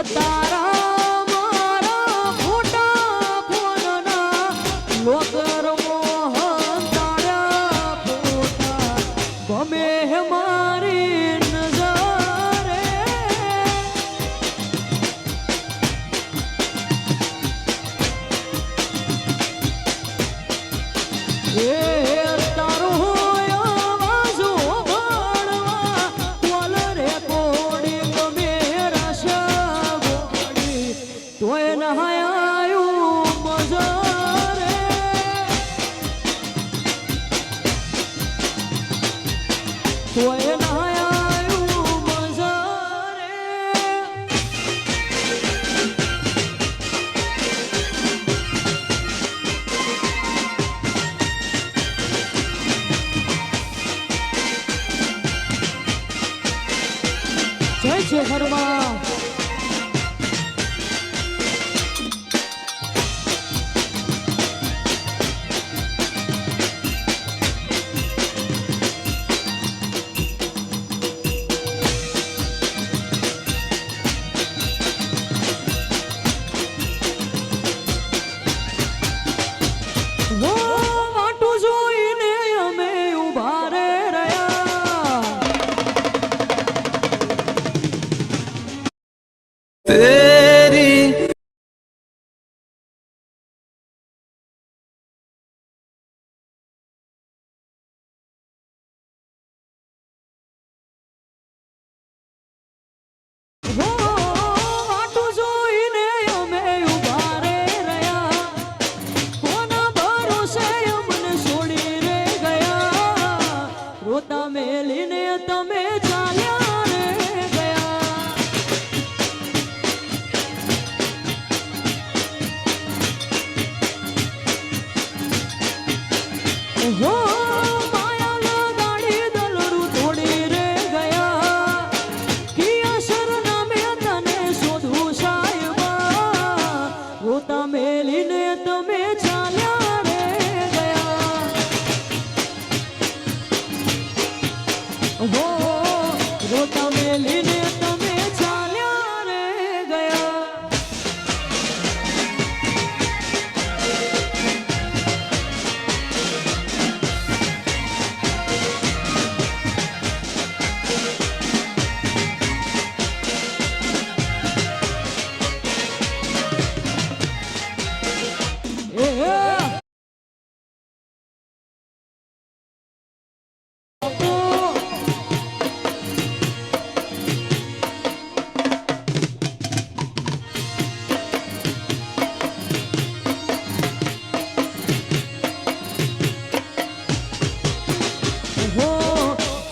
તારા મારા ફોટા ફોનના લોગર મોહન તારા ફોટા ગમે મારી નજરે તારો આવાજો ભણવા કોલ રે કોડી ગમે તોય નહાયું મજરે તોય નહાયું મજરે જય જય હનુમાન तेरी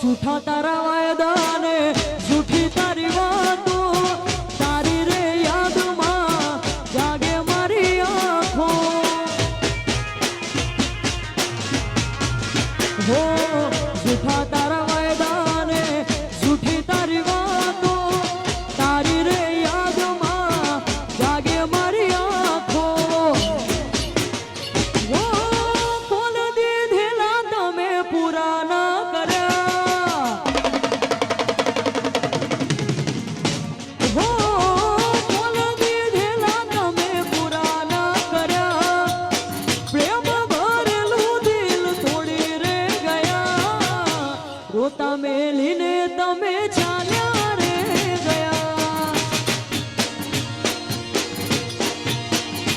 झूठा तारा वायदा ने झूठी तारी वातो तारी रे याद मां जागे मारी आँखों हो झूठा तारा वायदा ने झूठी तारी वातो तारी रे याद मां जागे मारी आँखों वो कोल दीधेला तमे पुराना रोता मेलीने तमे चाल्या रे गया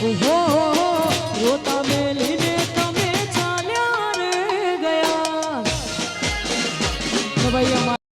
ओहो रोता मेली